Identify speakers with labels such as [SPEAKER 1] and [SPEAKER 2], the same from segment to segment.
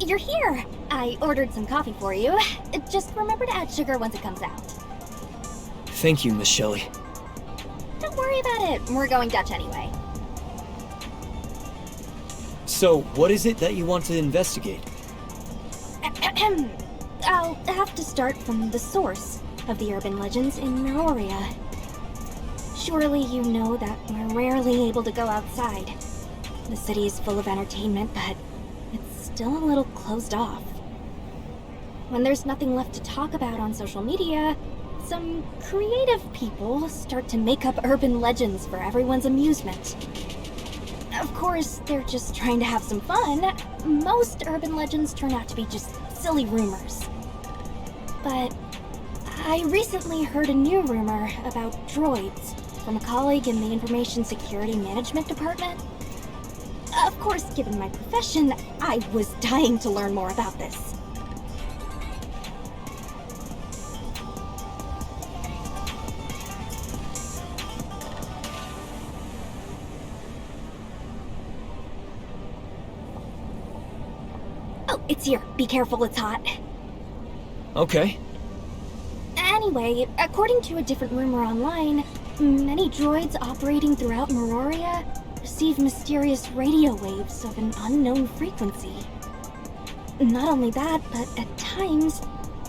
[SPEAKER 1] You're here! I ordered some coffee for you. Just remember to add sugar once it comes out.
[SPEAKER 2] Thank you, Miss Shelley.
[SPEAKER 1] Don't worry about it. We're going Dutch anyway.
[SPEAKER 2] So, what is it that you want to investigate?
[SPEAKER 1] I'll have to start from the source of the urban legends in Meroria. Surely you know that we're rarely able to go outside. The city is full of entertainment, but it's still a little closed off. When there's nothing left to talk about on social media, some creative people start to make up urban legends for everyone's amusement. Of course, they're just trying to have some fun. Most urban legends turn out to be just silly rumors. But I recently heard a new rumor about droids from a colleague in the Information Security Management Department. Of course, given my profession, I was dying to learn more about this. Oh, it's here. Be careful, it's hot.
[SPEAKER 2] Okay.
[SPEAKER 1] Anyway, according to a different rumor online, many droids operating throughout Meroria receive mysterious radio waves of an unknown frequency. Not only that, but at times,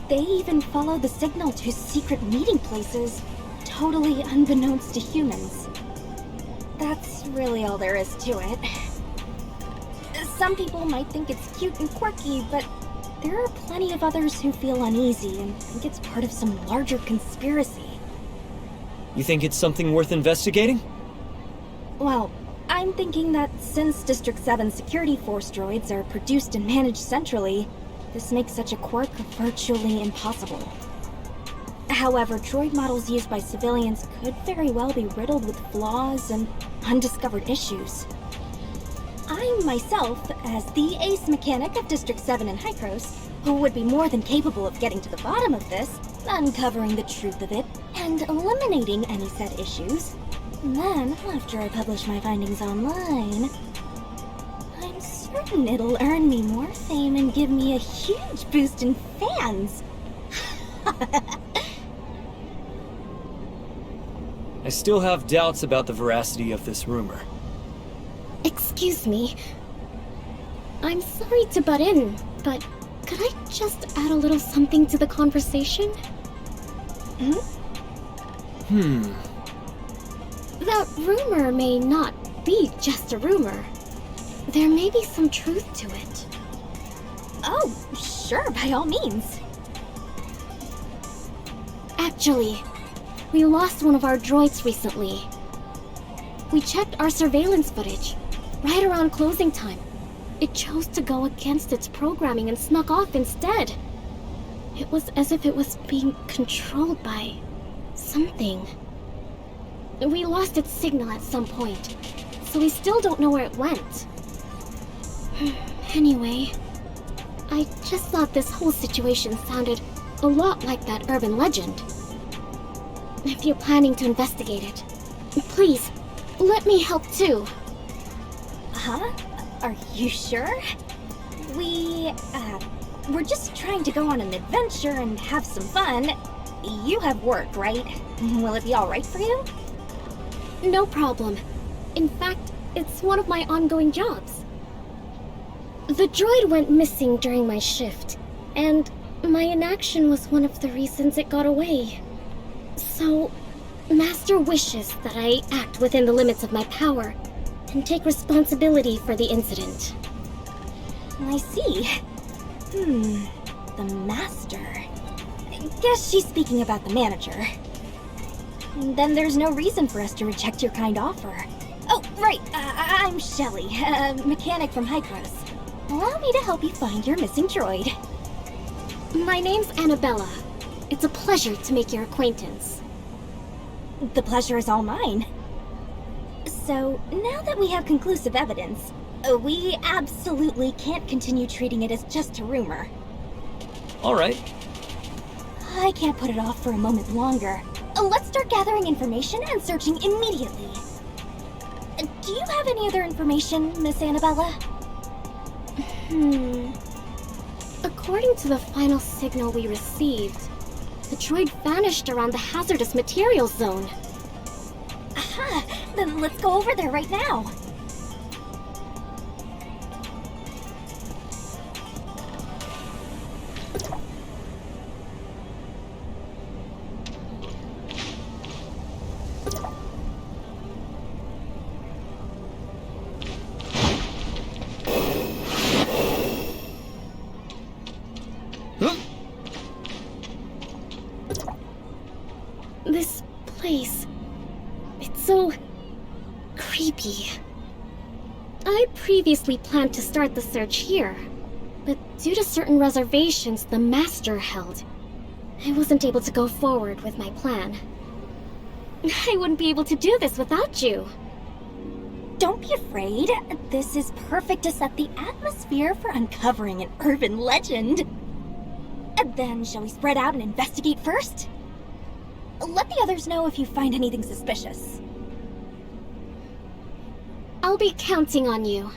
[SPEAKER 1] they even follow the signal to secret meeting places, totally unbeknownst to humans. That's really all there is to it. Some people might think it's cute and quirky, but there are plenty of others who feel uneasy and think it's part of some larger conspiracy.
[SPEAKER 2] You think it's something worth investigating?
[SPEAKER 1] Well, I'm thinking that since District 7's security force droids are produced and managed centrally, this makes such a quirk virtually impossible. However, droid models used by civilians could very well be riddled with flaws and undiscovered issues. I myself, as the ace mechanic of District 7 in Hykros, who would be more than capable of getting to the bottom of this, uncovering the truth of it, and eliminating any said issues. Then, after I publish my findings online, I'm certain it'll earn me more fame and give me a huge boost in fans.
[SPEAKER 2] I still have doubts about the veracity of this rumor.
[SPEAKER 3] Excuse me. I'm sorry to butt in, but could I just add a little something to the conversation? That rumor may not be just a rumor. There may be some truth to it.
[SPEAKER 1] Oh, sure, by all means.
[SPEAKER 3] Actually, we lost one of our droids recently. We checked our surveillance footage. Right around closing time, it chose to go against its programming and snuck off instead. It was as if it was being controlled by something. We lost its signal at some point, so we still don't know where it went. Anyway, I just thought this whole situation sounded a lot like that urban legend. If you're planning to investigate it, please, let me help too.
[SPEAKER 1] Huh? Are you sure? We're just trying to go on an adventure and have some fun. You have work, right? Will it be alright for you?
[SPEAKER 3] No problem. In fact, it's one of my ongoing jobs. The droid went missing during my shift, and my inaction was one of the reasons it got away. So, Master wishes that I act within the limits of my power and take responsibility for the incident.
[SPEAKER 1] I see. The Master. I guess she's speaking about the manager. Then there's no reason for us to reject your kind offer. Oh, right, I'm Shelley, a mechanic from Hykros. Allow me to help you find your missing droid.
[SPEAKER 3] My name's Annabella. It's a pleasure to make your acquaintance.
[SPEAKER 1] The pleasure is all mine. So, now that we have conclusive evidence, We absolutely can't continue treating it as just a rumor.
[SPEAKER 2] Alright.
[SPEAKER 1] I can't put it off for a moment longer. Let's start gathering information and searching immediately. Do you have any other information, Miss Annabella?
[SPEAKER 3] According to the final signal we received, the droid vanished around the hazardous materials zone.
[SPEAKER 1] Aha! Then let's go over there right now.
[SPEAKER 3] This place... it's so... creepy. I previously planned to start the search here, but due to certain reservations the Master held, I wasn't able to go forward with my plan. I wouldn't be able to do this without you.
[SPEAKER 1] Don't be afraid. This is perfect to set the atmosphere for uncovering an urban legend. Then, shall we spread out and investigate first? Let the others know if you find anything suspicious.
[SPEAKER 3] I'll be counting on you.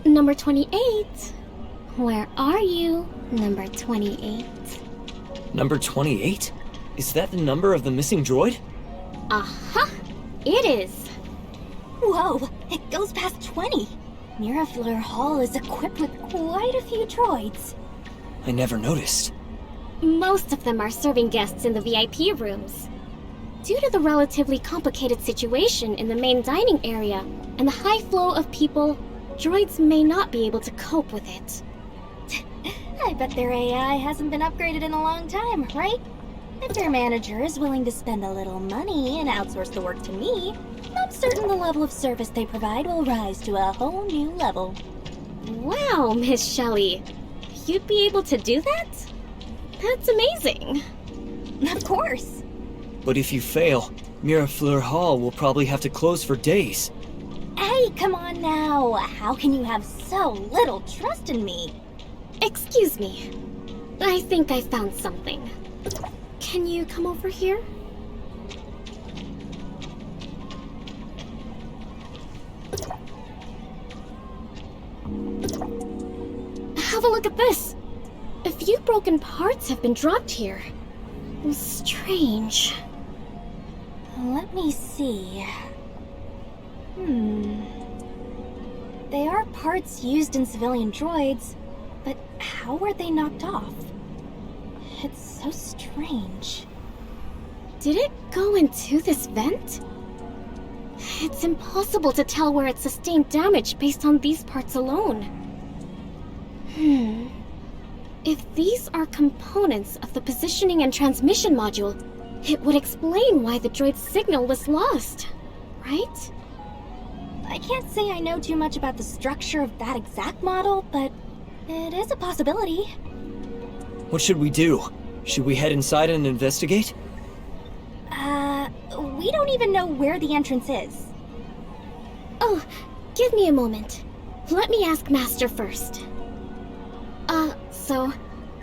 [SPEAKER 3] Number 28. Where are you, number 28?
[SPEAKER 2] Number 28? Is that the number of the missing droid?
[SPEAKER 3] Aha! It is.
[SPEAKER 1] Whoa, it goes past 20. Mirafleur Hall is equipped with quite a few droids.
[SPEAKER 2] I never noticed.
[SPEAKER 3] Most of them are serving guests in the VIP rooms. Due to the relatively complicated situation in the main dining area and the high flow of people, droids may not be able to cope with it.
[SPEAKER 1] I bet their AI hasn't been upgraded in a long time, right? If their manager is willing to spend a little money and outsource the work to me, I'm certain the level of service they provide will rise to a whole new level.
[SPEAKER 3] Wow, Miss Shelley. You'd be able to do that? That's amazing.
[SPEAKER 1] Of course.
[SPEAKER 2] But if you fail, Mirafleur Hall will probably have to close for days.
[SPEAKER 1] Hey, come on now. How can you have so little trust in me?
[SPEAKER 3] Excuse me. I think I found something. Can you come over here? Have a look at this. A few broken parts have been dropped here. Strange.
[SPEAKER 1] Let me see. They are parts used in civilian droids, but how were they knocked off? It's so strange.
[SPEAKER 3] Did it go into this vent? It's impossible to tell where it sustained damage based on these parts alone. If these are components of the positioning and transmission module, it would explain why the droid's signal was lost, right?
[SPEAKER 1] I can't say I know too much about the structure of that exact model, but it is a possibility.
[SPEAKER 2] What should we do? Should we head inside and investigate?
[SPEAKER 1] We don't even know where the entrance is.
[SPEAKER 3] Oh, give me a moment. Let me ask Master first. So,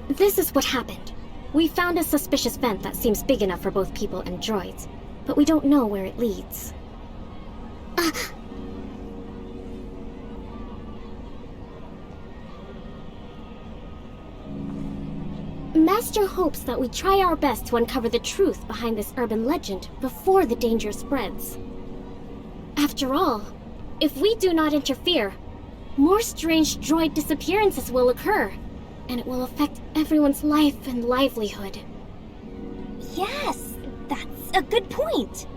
[SPEAKER 3] this is what happened. We found a suspicious vent that seems big enough for both people and droids, but we don't know where it leads. Master hopes that we try our best to uncover the truth behind this urban legend before the danger spreads. After all, if we do not interfere, more strange droid disappearances will occur, and it will affect everyone's life and livelihood.
[SPEAKER 1] Yes, that's a good point.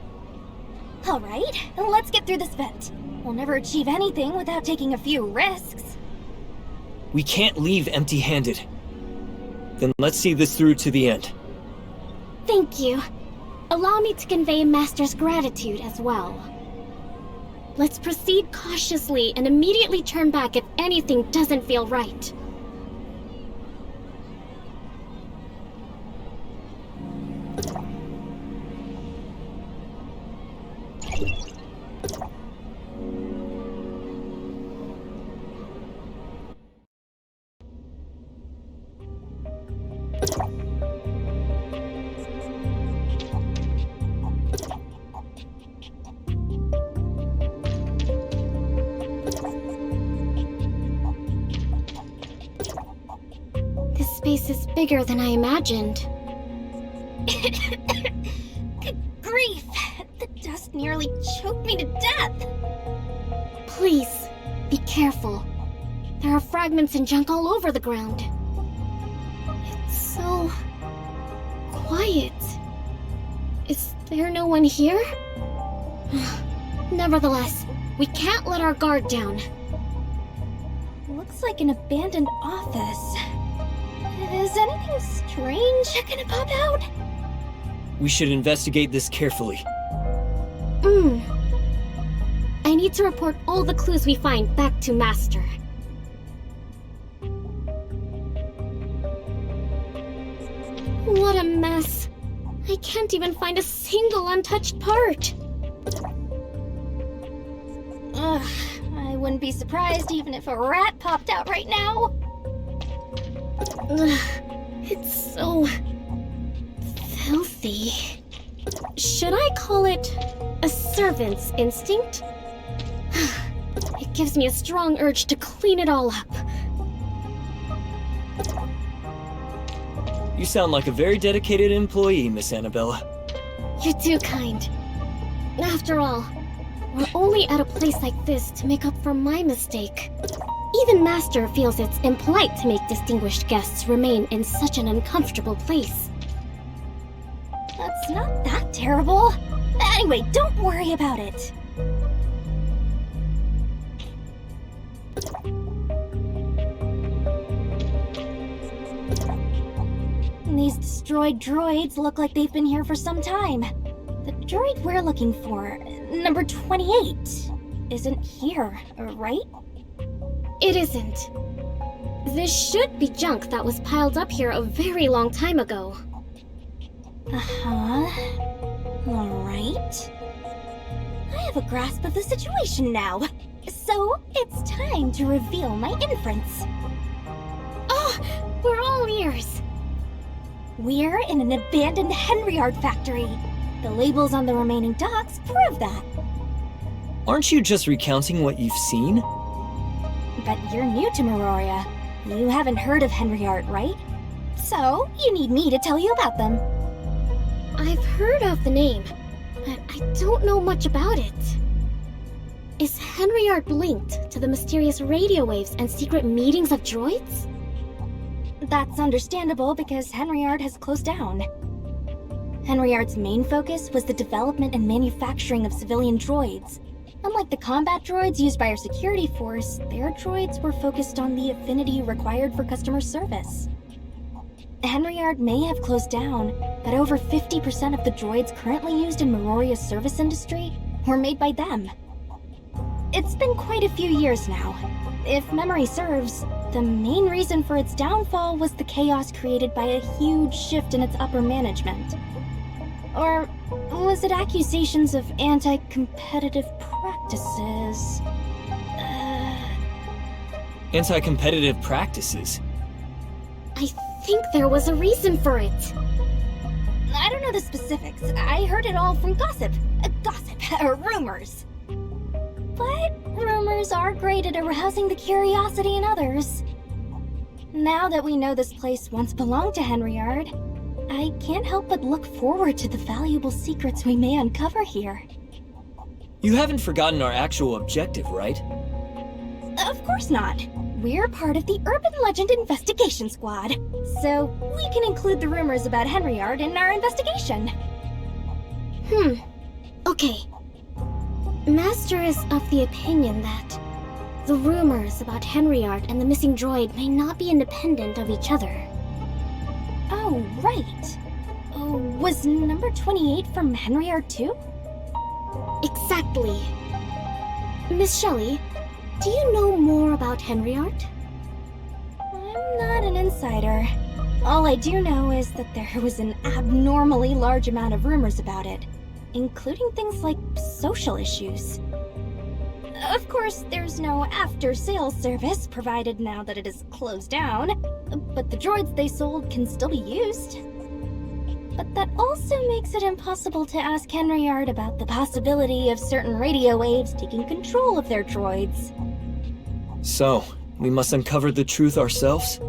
[SPEAKER 1] All right, let's get through this vent. We'll never achieve anything without taking a few risks.
[SPEAKER 2] We can't leave empty-handed. Then let's see this through to the end.
[SPEAKER 3] Thank you. Allow me to convey Master's gratitude as well. Let's proceed cautiously and immediately turn back if anything doesn't feel right. bigger than I imagined.
[SPEAKER 1] Good grief! The dust nearly choked me to death!
[SPEAKER 3] Please, be careful. There are fragments and junk all over the ground. It's so... quiet. Is there no one here? Nevertheless, we can't let our guard down.
[SPEAKER 1] Looks like an abandoned office. Is anything strange gonna pop out?
[SPEAKER 2] We should investigate this carefully.
[SPEAKER 3] I need to report all the clues we find back to Master. What a mess. I can't even find a single untouched part.
[SPEAKER 1] Ugh, I wouldn't be surprised even if a rat popped out right now.
[SPEAKER 3] Ugh, it's so... filthy. Should I call it a servant's instinct? It gives me a strong urge to clean it all up.
[SPEAKER 2] You sound like a very dedicated employee, Miss Annabella.
[SPEAKER 3] You're too kind. After all, we're only at a place like this to make up for my mistake. Even Master feels it's impolite to make distinguished guests remain in such an uncomfortable place.
[SPEAKER 1] That's not that terrible. Anyway, don't worry about it. These destroyed droids look like they've been here for some time. The droid we're looking for, number 28, isn't here, right?
[SPEAKER 3] It isn't. This should be junk that was piled up here a very long time ago.
[SPEAKER 1] Uh-huh. Alright. I have a grasp of the situation now. So, it's time to reveal my inference.
[SPEAKER 3] Oh, we're all ears.
[SPEAKER 1] We're in an abandoned Henryard factory. The labels on the remaining docks prove that.
[SPEAKER 2] Aren't you just recounting what you've seen?
[SPEAKER 1] But you're new to Meroria. You haven't heard of Henryard, right? So, you need me to tell you about them.
[SPEAKER 3] I've heard of the name, but I don't know much about it. Is Henryard linked to the mysterious radio waves and secret meetings of droids?
[SPEAKER 1] That's understandable because Henryard has closed down. Henryard's main focus was the development and manufacturing of civilian droids. Unlike the combat droids used by our security force, their droids were focused on the affinity required for customer service. Henryard may have closed down, but over 50% of the droids currently used in Meroria's service industry were made by them. It's been quite a few years now. If memory serves, the main reason for its downfall was the chaos created by a huge shift in its upper management. Or was it accusations of anti-competitive practices?
[SPEAKER 2] Anti-competitive practices?
[SPEAKER 3] I think there was a reason for it.
[SPEAKER 1] I don't know the specifics. I heard it all from gossip. Rumors. But rumors are great at arousing the curiosity in others. Now that we know this place once belonged to Henryard, I can't help but look forward to the valuable secrets we may uncover here.
[SPEAKER 2] You haven't forgotten our actual objective, right?
[SPEAKER 1] Of course not. We're part of the Urban Legend Investigation Squad, so we can include the rumors about Henryard in our investigation.
[SPEAKER 3] Okay. Master is of the opinion that the rumors about Henryard and the missing droid may not be independent of each other.
[SPEAKER 1] Oh, right. Was number 28 from Henryard too?
[SPEAKER 3] Exactly. Miss Shelley, do you know more about Henryard?
[SPEAKER 1] I'm not an insider. All I do know is that there was an abnormally large amount of rumors about it, including things like social issues. Of course, there's no after-sales service provided now that it is closed down, but the droids they sold can still be used. But that also makes it impossible to ask Henryard about the possibility of certain radio waves taking control of their droids.
[SPEAKER 2] So, we must uncover the truth ourselves?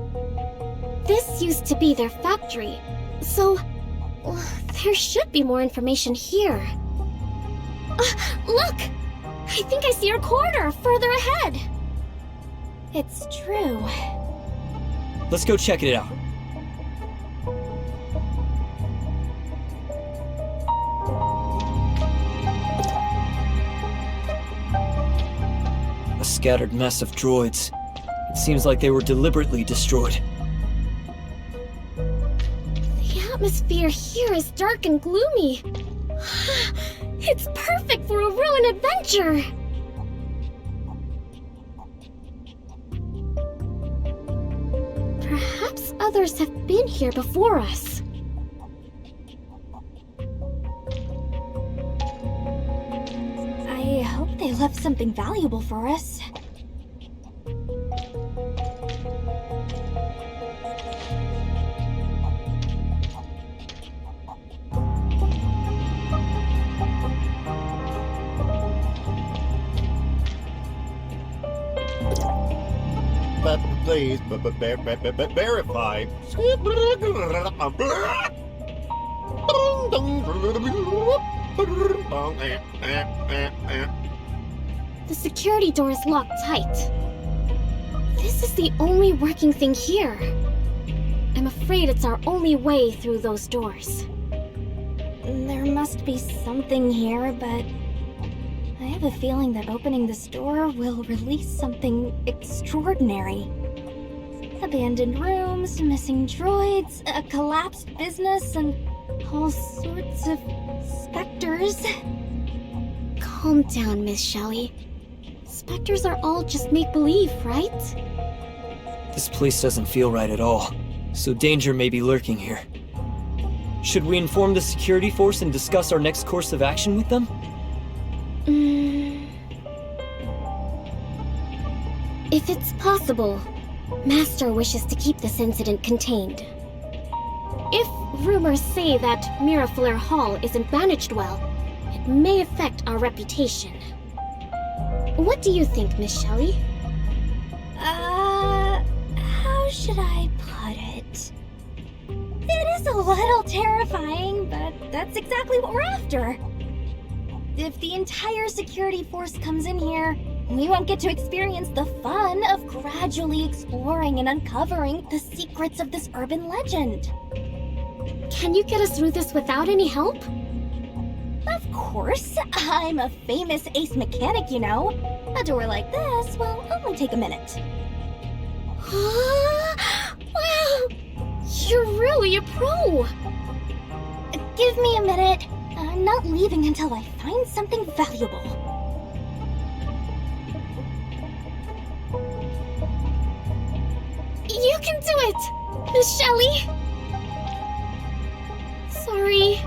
[SPEAKER 3] This used to be their factory, so there should be more information here. Look! I think I see our corridor further ahead.
[SPEAKER 1] It's true.
[SPEAKER 2] Let's go check it out. A scattered mess of droids. It seems like they were deliberately destroyed.
[SPEAKER 3] The atmosphere here is dark and gloomy. It's perfect for a ruin adventure! Perhaps others have been here before us.
[SPEAKER 1] I hope they left something valuable for us.
[SPEAKER 4] But please, verify.
[SPEAKER 3] The security door is locked tight. This is the only working thing here. I'm afraid it's our only way through those doors.
[SPEAKER 1] There must be something here, but I have a feeling that opening this door will release something extraordinary. Abandoned rooms, missing droids, a collapsed business, and all sorts of specters.
[SPEAKER 3] Calm down, Miss Shelley. Specters are all just make-believe, right?
[SPEAKER 2] This place doesn't feel right at all, so danger may be lurking here. Should we inform the security force and discuss our next course of action with them?
[SPEAKER 3] If it's possible, Master wishes to keep this incident contained. If rumors say that Mirafleur Hall isn't managed well, it may affect our reputation. What do you think, Miss Shelley?
[SPEAKER 1] How should I put it? It is a little terrifying, but that's exactly what we're after. If the entire security force comes in here, we won't get to experience the fun of gradually exploring and uncovering the secrets of this urban legend.
[SPEAKER 3] Can you get us through this without any help?
[SPEAKER 1] Of course, I'm a famous ace mechanic, you know. A door like this will only take a minute.
[SPEAKER 3] Wow! You're really a pro!
[SPEAKER 1] Give me a minute. I'm not leaving until I find something valuable.
[SPEAKER 3] You can do it, Miss Shelley! Sorry,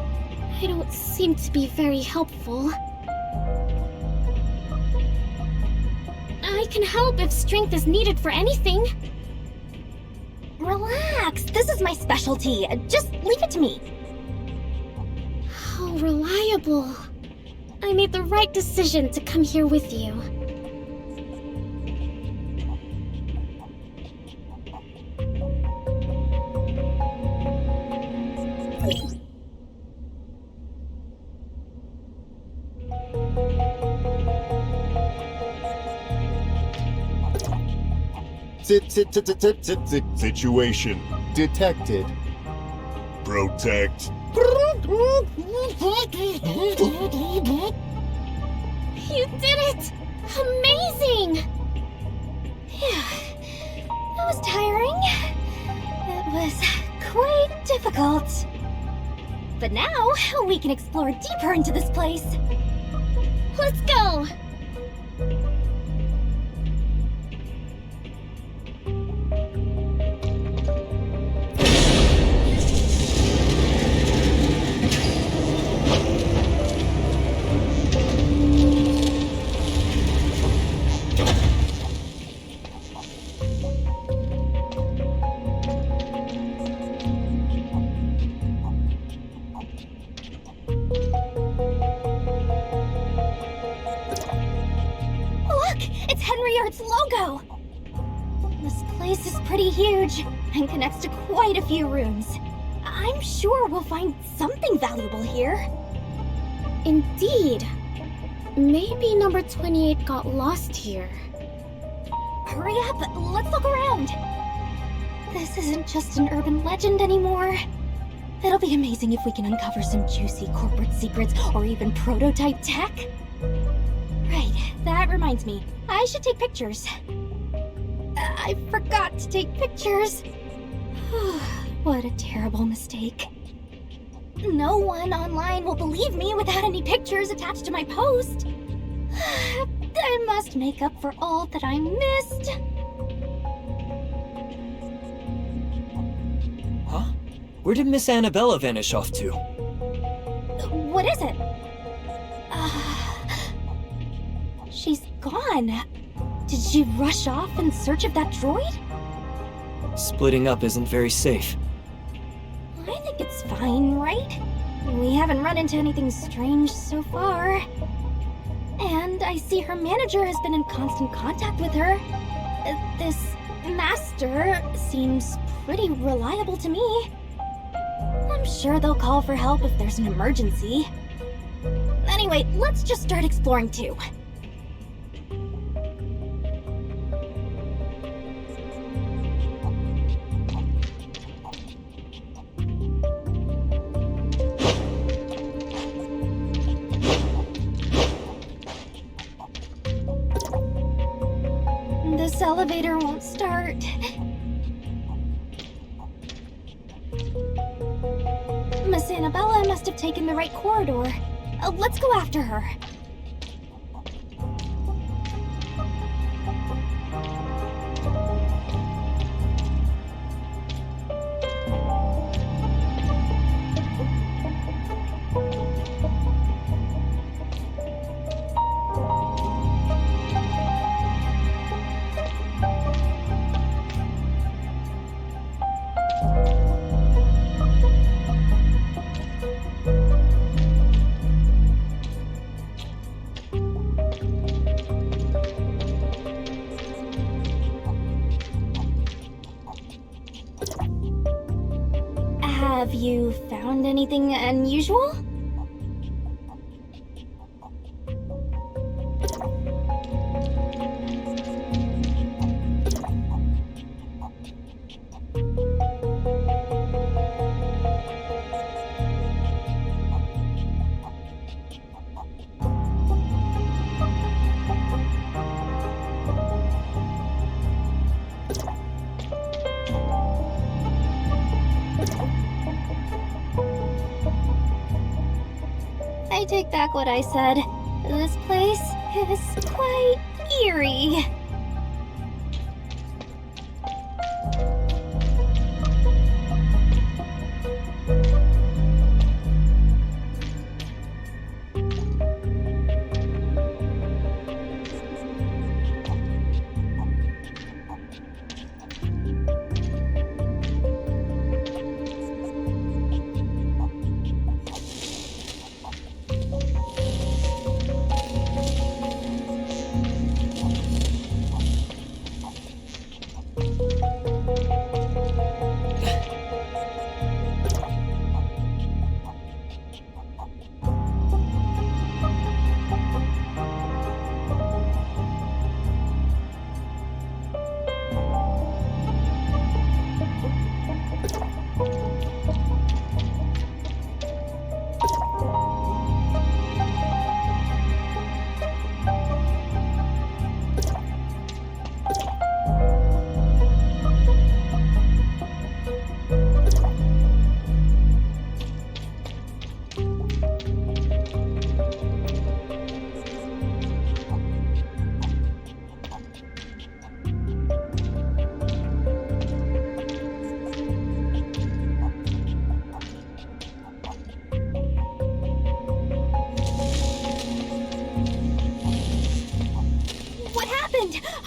[SPEAKER 3] I don't seem to be very helpful. I can help if strength is needed for anything.
[SPEAKER 1] Relax, this is my specialty. Just leave it to me.
[SPEAKER 3] How reliable. I made the right decision to come here with you.
[SPEAKER 4] Situation detected. Protect.
[SPEAKER 3] You did it! Amazing!
[SPEAKER 1] That was tiring. It was quite difficult. But now, we can explore deeper into this place.
[SPEAKER 3] Let's go!
[SPEAKER 1] Look! It's Henry Art's logo! This place is pretty huge. and connects to quite a few rooms. I'm sure we'll find something valuable here.
[SPEAKER 3] Indeed. Maybe number 28 got lost here.
[SPEAKER 1] Hurry up, let's look around. This isn't just an urban legend anymore. It'll be amazing if we can uncover some juicy corporate secrets or even prototype tech. Right, that reminds me. I should take pictures. I forgot to take pictures. What a terrible mistake. No one online will believe me without any pictures attached to my post. I must make up for all that I missed.
[SPEAKER 2] Huh? Where did Miss Annabella vanish off to?
[SPEAKER 1] What is it? She's gone. Did she rush off in search of that droid?
[SPEAKER 2] Splitting up isn't very safe.
[SPEAKER 1] I think it's fine, right? We haven't run into anything strange so far. And I see her manager has been in constant contact with her. This master seems pretty reliable to me. I'm sure they'll call for help if there's an emergency. Anyway, let's just start exploring too. This elevator won't start. Miss Annabella must have taken the right corridor. Let's go after her. Have you found anything unusual? I take back what I said. This place is quite eerie.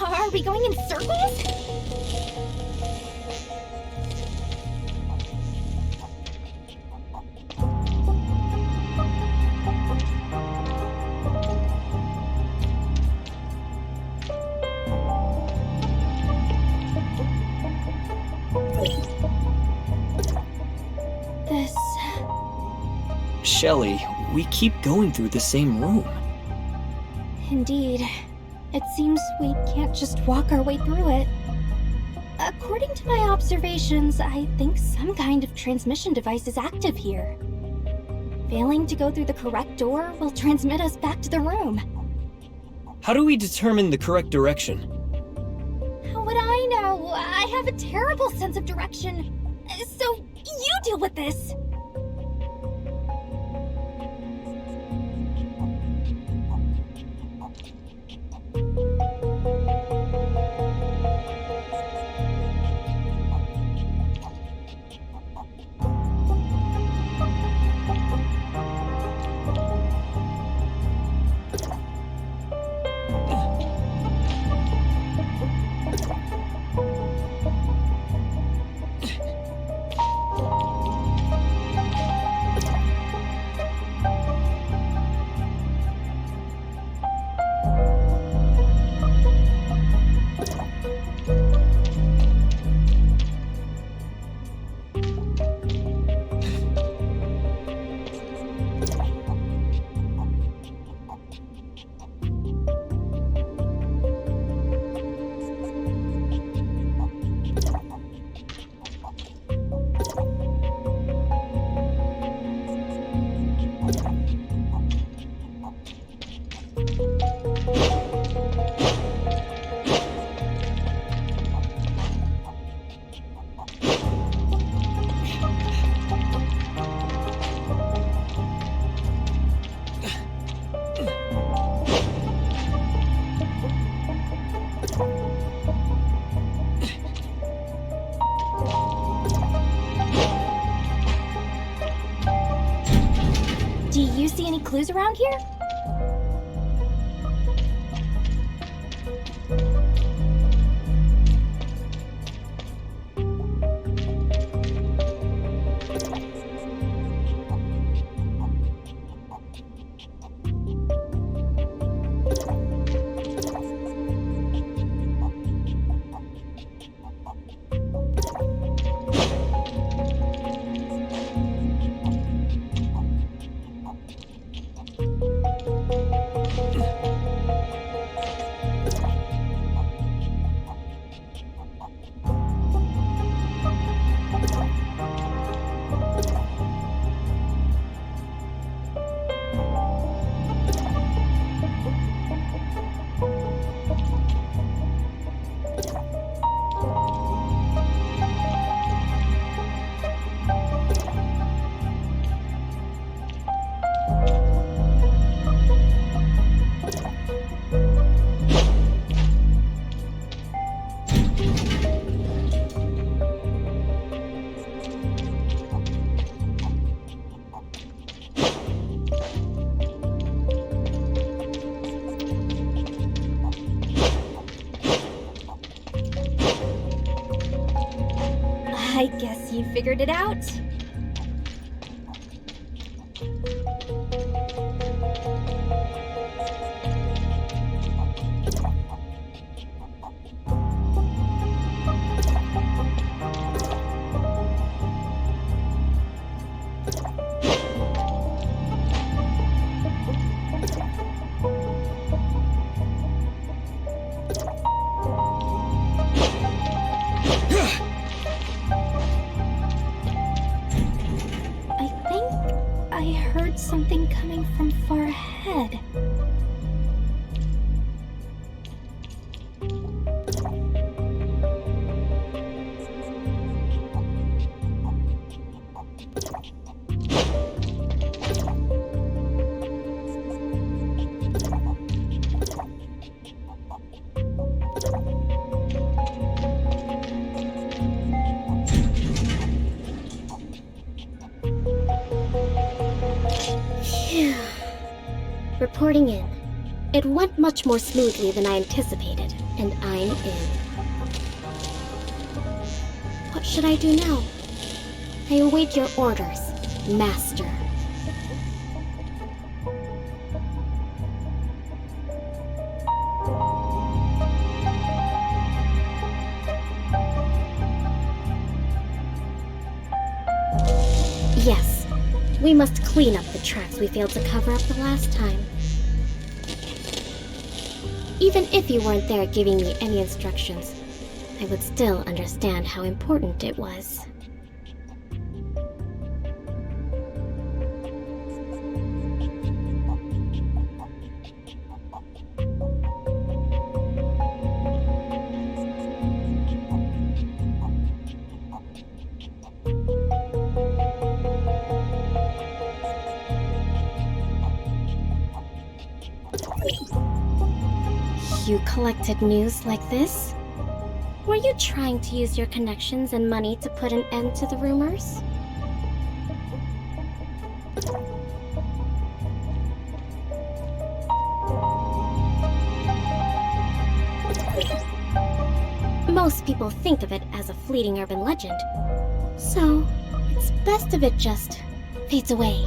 [SPEAKER 1] Are we going in circles?
[SPEAKER 2] Shelley, we keep going through the same room.
[SPEAKER 1] Indeed. It seems we can't just walk our way through it. According to my observations, I think some kind of transmission device is active here. Failing to go through the correct door will transmit us back to the room.
[SPEAKER 2] How do we determine the correct direction?
[SPEAKER 1] How would I know? I have a terrible sense of direction. So, you deal with this. Do you see any clues around here? I guess you figured it out. I heard something coming from far ahead.
[SPEAKER 3] Reporting in. It went much more smoothly than I anticipated, and I'm in. What should I do now? I await your orders, Master. Yes, we We must clean up the tracks we failed to cover up the last time. Even if you weren't there giving me any instructions, I would still understand how important it was. You collected news like this? Were you trying to use your connections and money to put an end to the rumors? Most people think of it as a fleeting urban legend, so it's best if it just fades away.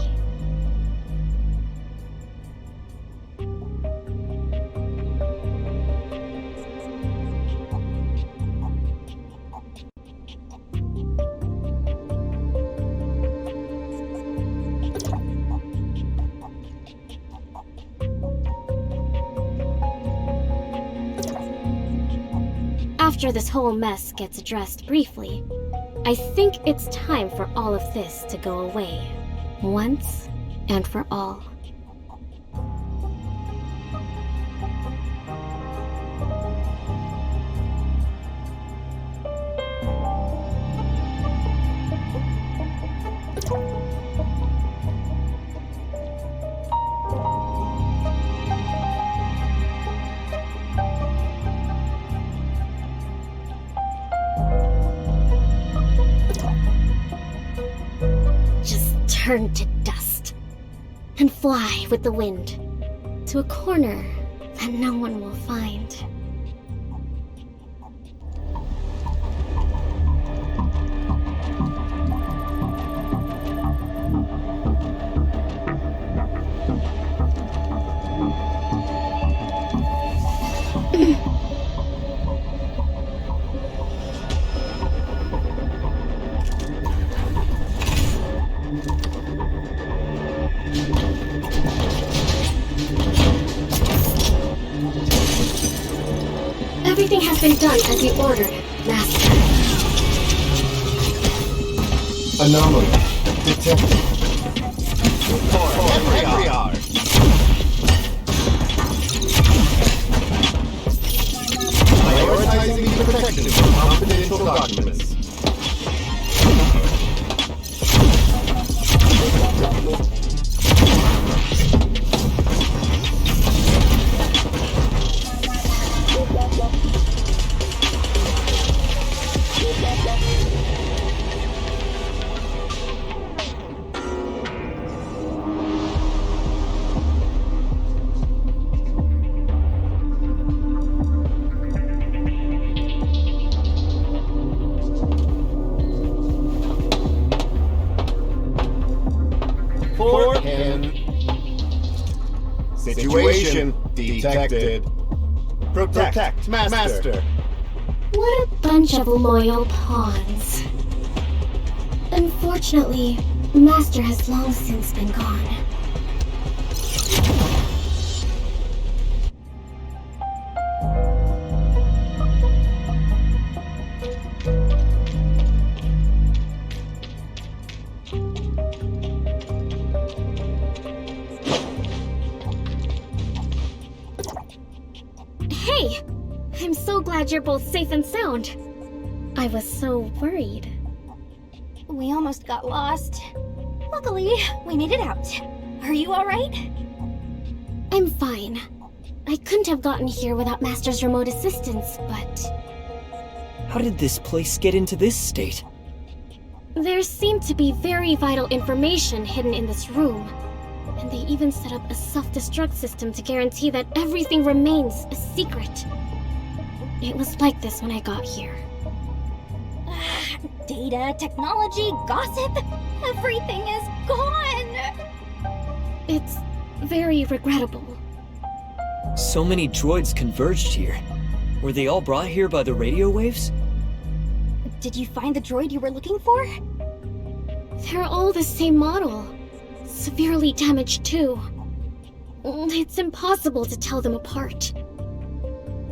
[SPEAKER 3] After this whole mess gets addressed briefly, I think it's time for all of this to go away, once and for all. Turn to dust and fly with the wind to a corner that no one will find. Everything has been done as you ordered, Master.
[SPEAKER 4] Anomaly detected. Every hour. Prioritizing the protection of confidential documents. Situation detected. Protect, Master.
[SPEAKER 3] What a bunch of loyal pawns. Unfortunately, Master has long since been gone. Hey! I'm so glad you're both safe and sound. I was so worried.
[SPEAKER 1] We almost got lost. Luckily, we made it out. Are you alright?
[SPEAKER 3] I'm fine. I couldn't have gotten here without Master's remote assistance, but...
[SPEAKER 2] How did this place get into this state?
[SPEAKER 3] There seemed to be very vital information hidden in this room. And they even set up a self-destruct system to guarantee that everything remains a secret. It was like this when I got here.
[SPEAKER 1] Data, technology, gossip, everything is gone!
[SPEAKER 3] It's very regrettable.
[SPEAKER 2] So many droids converged here. Were they all brought here by the radio waves?
[SPEAKER 1] Did you find the droid you were looking for?
[SPEAKER 3] They're all the same model. severely damaged too. It's impossible to tell them apart.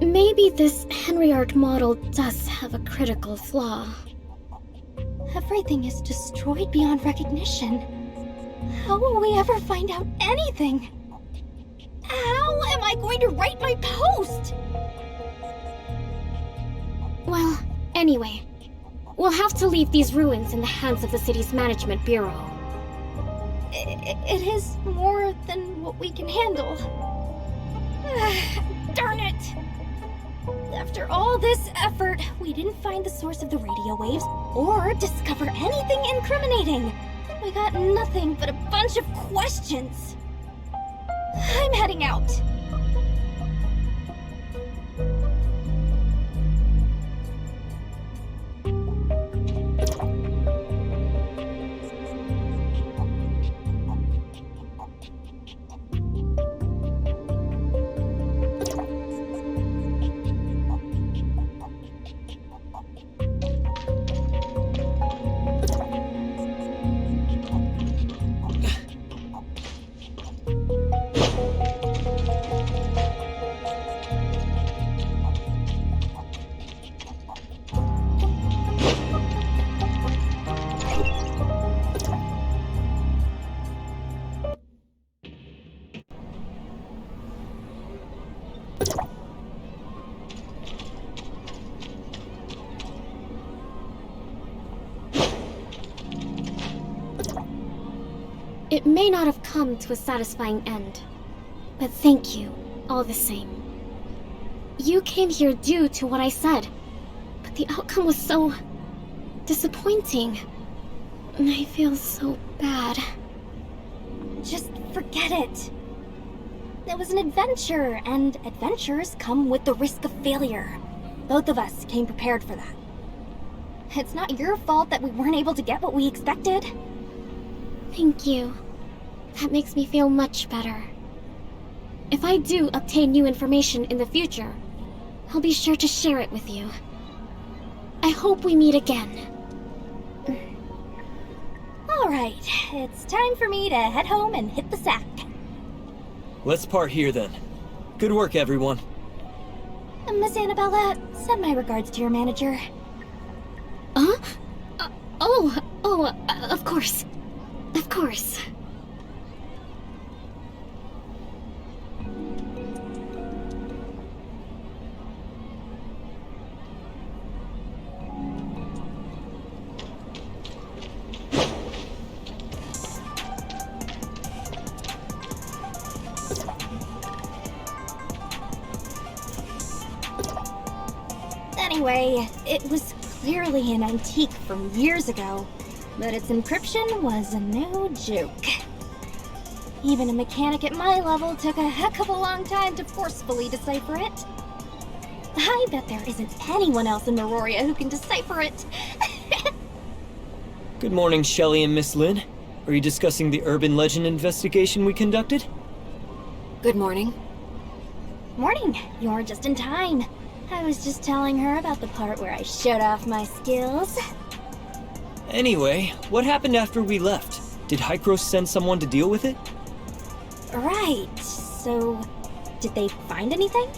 [SPEAKER 3] Maybe this Henriard model does have a critical flaw.
[SPEAKER 1] Everything is destroyed beyond recognition. How will we ever find out anything? How am I going to write my post?
[SPEAKER 3] Well, anyway, we'll have to leave these ruins in the hands of the city's management bureau.
[SPEAKER 1] It is more than what we can handle. Darn it! After all this effort, we didn't find the source of the radio waves or discover anything incriminating. We got nothing but a bunch of questions. I'm heading out.
[SPEAKER 3] It may not have come to a satisfying end, but thank you, all the same. You came here due to what I said, but the outcome was so disappointing. And I feel so bad.
[SPEAKER 1] Just forget it. It was an adventure, and adventures come with the risk of failure. Both of us came prepared for that. It's not your fault that we weren't able to get what we expected.
[SPEAKER 3] Thank you. That makes me feel much better. If I do obtain new information in the future, I'll be sure to share it with you. I hope we meet again.
[SPEAKER 1] Alright, it's time for me to head home and hit the sack.
[SPEAKER 2] Let's part here then. Good work, everyone.
[SPEAKER 1] Miss Annabella, send my regards to your manager.
[SPEAKER 3] Huh? Of course. Of course.
[SPEAKER 1] Anyway, it was clearly an antique from years ago, but its encryption was no joke. Even a mechanic at my level took a heck of a long time to forcefully decipher it. I bet there isn't anyone else in Meroria who can decipher it.
[SPEAKER 2] Good morning, Shelley and Miss Lynn. Are you discussing the urban legend investigation we conducted?
[SPEAKER 5] Good morning.
[SPEAKER 1] Morning, you're just in time. I was just telling her about the part where I showed off my skills.
[SPEAKER 2] Anyway, what happened after we left? Did Hykros send someone to deal with it?
[SPEAKER 1] Right, so did they find anything?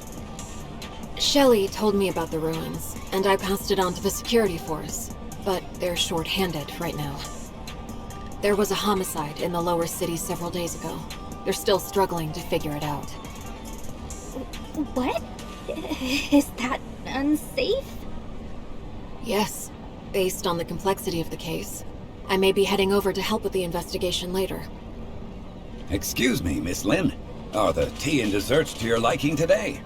[SPEAKER 5] Shelley told me about the ruins, and I passed it on to the security force, but they're short-handed right now. There was a homicide in the lower city several days ago. They're still struggling to figure it out.
[SPEAKER 1] What? Is that unsafe?
[SPEAKER 5] Yes, based on the complexity of the case. I may be heading over to help with the investigation later.
[SPEAKER 6] Excuse me, Miss Lynn. Are the tea and desserts to your liking today?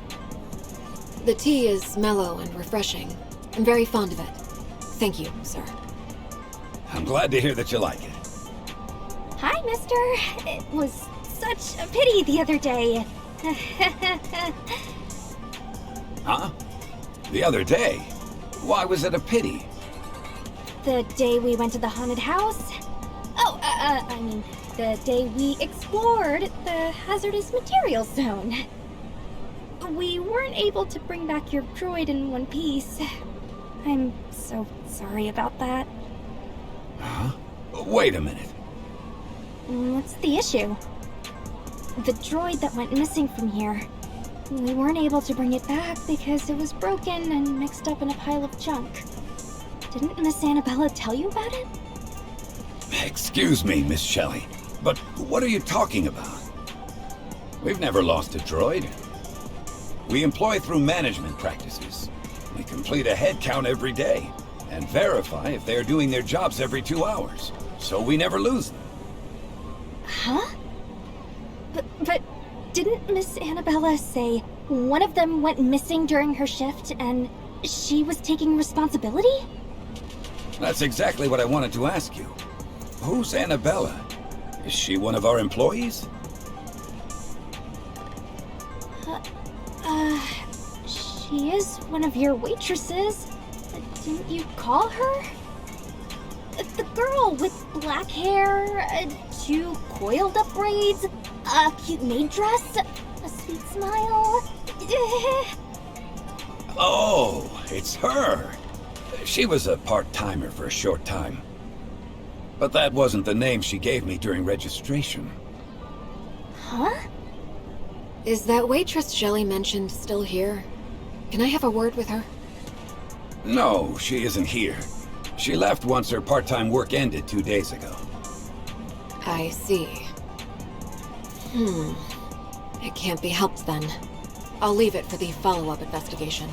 [SPEAKER 5] The tea is mellow and refreshing. I'm very fond of it. Thank you, sir.
[SPEAKER 6] I'm glad to hear that you like it.
[SPEAKER 1] Hi, mister. It was such a pity the other day.
[SPEAKER 6] Huh? The other day? Why was it a pity?
[SPEAKER 1] The day we went to the haunted house? Oh, I mean, the day we explored the hazardous materials zone. We weren't able to bring back your droid in one piece. I'm so sorry about that.
[SPEAKER 6] Huh? Wait a minute.
[SPEAKER 1] What's the issue? The droid that went missing from here. We weren't able to bring it back because it was broken and mixed up in a pile of junk. Didn't Miss Annabella tell you about it?
[SPEAKER 6] Excuse me, Miss Shelley, but what are you talking about? We've never lost a droid. We employ through management practices. We complete a head count every day and verify if they're doing their jobs every 2 hours, so we never lose them.
[SPEAKER 1] Huh? But didn't Miss Annabella say one of them went missing during her shift and she was taking responsibility?
[SPEAKER 6] That's exactly what I wanted to ask you. Who's Annabella? Is she one of our employees?
[SPEAKER 1] She is one of your waitresses. Didn't you call her? The girl with black hair, 2 coiled up braids, a cute maid dress, a sweet smile.
[SPEAKER 6] Oh, it's her. She was a part-timer for a short time. But that wasn't the name she gave me during registration.
[SPEAKER 1] Huh?
[SPEAKER 5] Is that waitress Shelley mentioned still here? Can I have a word with her?
[SPEAKER 6] No, she isn't here. She left once her part-time work ended 2 days ago.
[SPEAKER 5] I see. It can't be helped then. I'll leave it for the follow-up investigation.